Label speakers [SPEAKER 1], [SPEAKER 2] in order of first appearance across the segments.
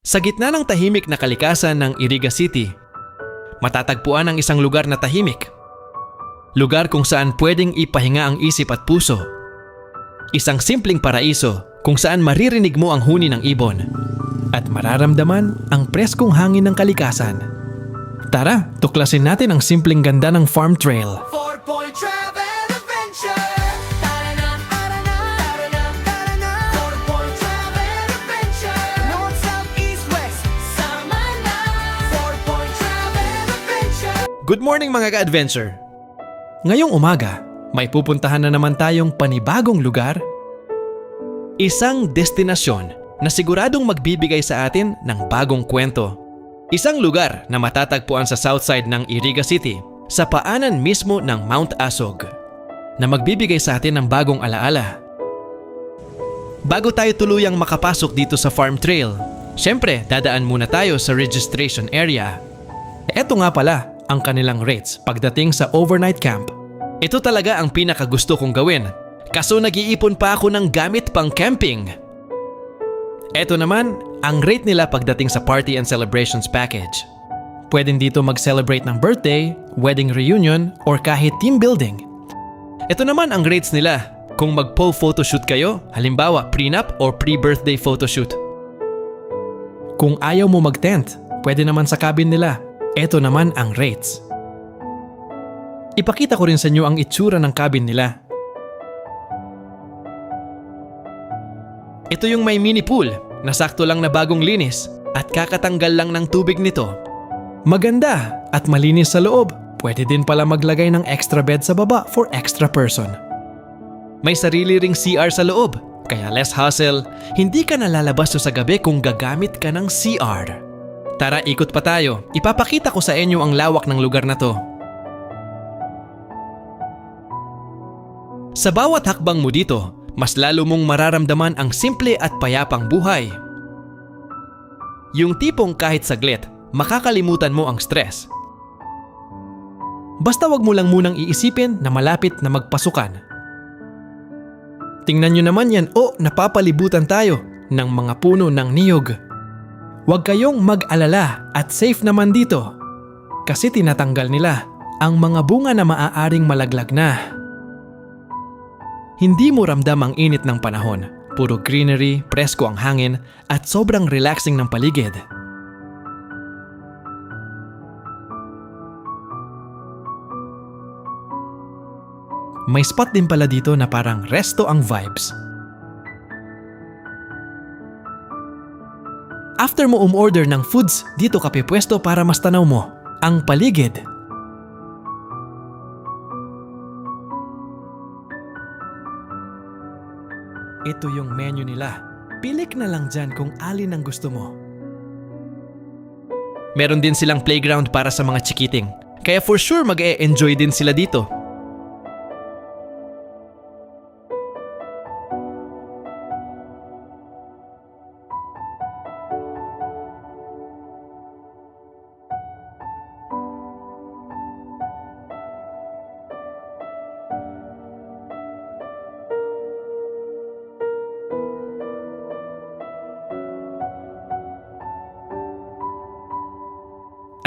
[SPEAKER 1] Sa gitna ng tahimik na kalikasan ng Iriga City, matatagpuan ang isang lugar na tahimik. Lugar kung saan pwedeng ipahinga ang isip at puso. Isang simpleng paraiso kung saan maririnig mo ang huni ng ibon at mararamdaman ang preskong hangin ng kalikasan. Tara, tuklasin natin ang simpleng ganda ng farm trail.
[SPEAKER 2] 4-point travel adventure. Tara-na, tara-na, tara-na, tara-na. 4-point travel adventure. North, south, east, west, sama na. 4-point travel adventure.
[SPEAKER 1] Good morning mga ka-adventure! Ngayong umaga, may pupuntahan na naman tayong panibagong lugar. Isang destinasyon na siguradong magbibigay sa atin ng bagong kwento. Isang lugar na matatagpuan sa south side ng Iriga City, sa paanan mismo ng Mount Asog, na magbibigay sa atin ng bagong alaala. Bago tayo tuluyang makapasok dito sa farm trail, syempre dadaan muna tayo sa registration area. Eto nga pala ang kanilang rates pagdating sa overnight camp. Ito talaga ang pinakagusto kong gawin, kaso nag-iipon pa ako ng gamit pang camping. Eto naman ang rate nila pagdating sa party and celebrations package. Pwedeng dito mag-celebrate ng birthday, wedding reunion, or kahit team building. Ito naman ang rates nila kung mag-pole photoshoot kayo, halimbawa prenup or pre-birthday photoshoot. Kung ayaw mo mag-tent, pwede naman sa cabin nila. Ito naman ang rates. Ipakita ko rin sa inyo ang itsura ng cabin nila. Ito yung may mini pool na sakto lang na bagong linis at kakatanggal lang ng tubig nito. Maganda at malinis sa loob. Pwede din pala maglagay ng extra bed sa baba for extra person. May sarili ring CR sa loob, kaya less hassle. Hindi ka nalalabas sa gabi kung gagamit ka ng CR. Tara, ikot pa tayo. Ipapakita ko sa inyo ang lawak ng lugar na to. Sa bawat hakbang mo dito, mas lalo mong mararamdaman ang simple at payapang buhay. Yung tipong kahit saglit, makakalimutan mo ang stress. Basta wag mo lang munang iisipin na malapit na magpasukan. Tingnan nyo naman yan, napapalibutan tayo ng mga puno ng niyog. Huwag kayong mag-alala at safe naman dito kasi tinatanggal nila ang mga bunga na maaaring malaglag na. Hindi mo ramdam ang init ng panahon, puro greenery, presko ang hangin at sobrang relaxing ng paligid. May spot din pala dito na parang resto ang vibes. After mo umorder ng foods, dito ka pipwesto para mas tanaw mo ang paligid. Ito yung menu nila. Pilik na lang dyan kung alin ang gusto mo. Meron din silang playground para sa mga chikiting. Kaya for sure mag-e-enjoy din sila dito.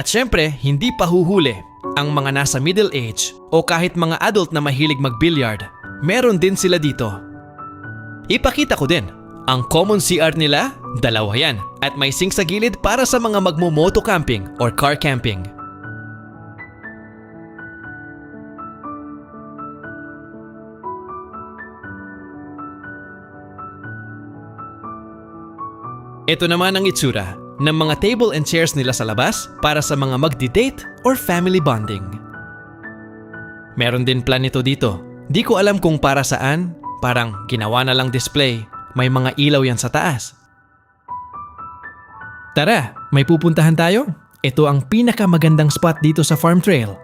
[SPEAKER 1] At syempre, hindi pa huhuli ang mga nasa middle age o kahit mga adult na mahilig mag-billiard. Meron din sila dito. Ipakita ko din, ang common CR nila, dalawa yan at may sink sa gilid para sa mga magmo-moto camping or car camping. Ito naman ang itsura ng mga table and chairs nila sa labas para sa mga magdi-date or family bonding. Meron din plan nito dito. Di ko alam kung para saan, parang ginawa na lang display. May mga ilaw yan sa taas. Tara, may pupuntahan tayo? Ito ang pinakamagandang spot dito sa farm trail.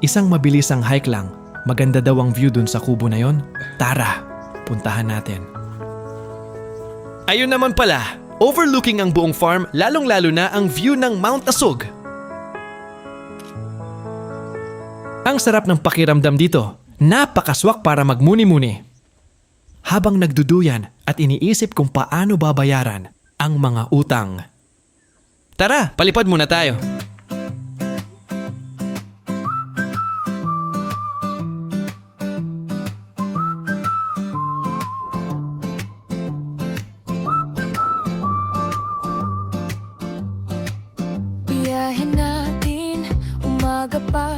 [SPEAKER 1] Isang mabilisang hike lang. Maganda daw ang view dun sa kubo na yon. Tara, puntahan natin. Ayun naman pala, overlooking ang buong farm, lalong-lalo na ang view ng Mount Asog. Ang sarap ng pakiramdam dito, napakaswak para magmuni-muni. habang nagduduyan at iniisip kung paano babayaran ang mga utang. Tara, palipad muna tayo.
[SPEAKER 3] Biyahin natin, umaga pa.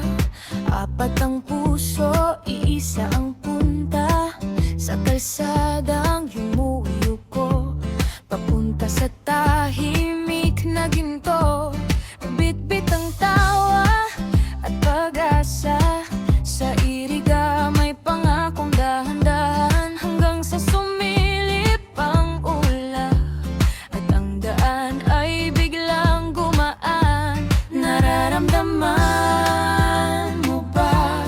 [SPEAKER 3] Apat ang puso, iisa ang punta. Sa kalsadang yumuyuko, papunta sa tahimik na ginto. Bit-bit ang tawa at pag-asa. Sa iriga may pangakong dahan-dahan, hanggang sa sumilip ang ulap at ang daan ay biglang gumaan. Nararamdaman mo ba?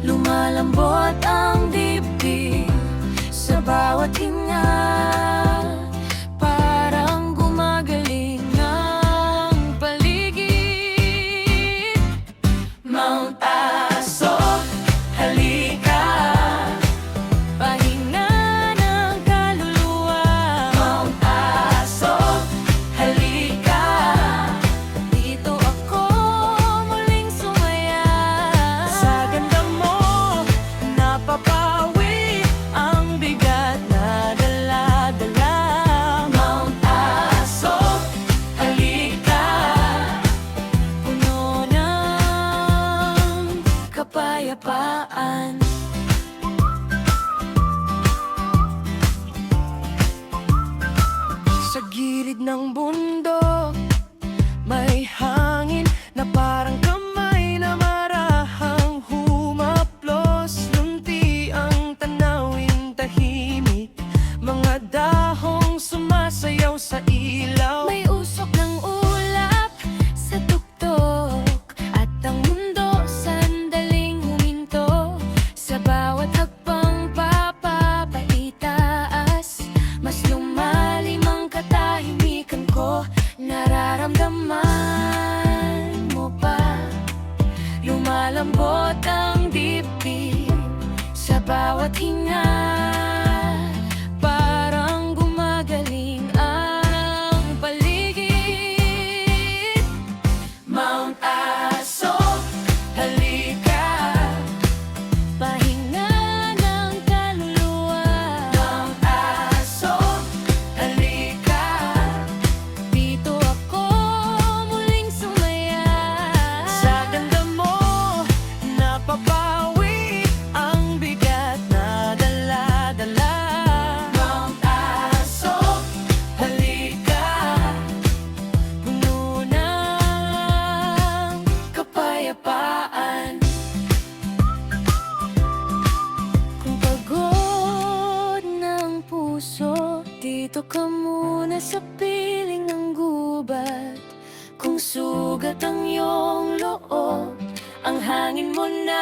[SPEAKER 3] Lumalambot ang dibdib sa bawat hinga. Parang gumagaling ang paligid. Mount Aso, halika, pahinga ng kaluluwa. Mount Aso, halika, dito ako muling sumaya. Sa ganda mo, napapawi ang bigat na dala-dala. Mount Aso, halika, puno ng kapayapaan. Sa gilid ng bundok, may hangin na parang kamay na marahang humaplos. Lunti ang tanawin, tahimik, mga dahong sumasayaw sa ilaw. May usok ng ulap sa tuktok, at ang mundo sandaling huminto. Sa bawat hakbang papapaitaas, mas lumalim ang katahimikan ko. Nararamdaman mo ba? Lumalambot ang dibdib sa bawat hinga. Parang gumagaling ang paligid. Mount Aso, halika, pahinga ng kaluluwa. Mount Aso, halika, dito ako muling sumaya. Sa ganda mo, napapawi ang bigat na dala-dala. Mount Aso, halika, puno ng kapayapaan. Kung pagod ng puso, dito ka muna sa piling ng gubat. Kung sugat ang iyong loob, ang hangin mo na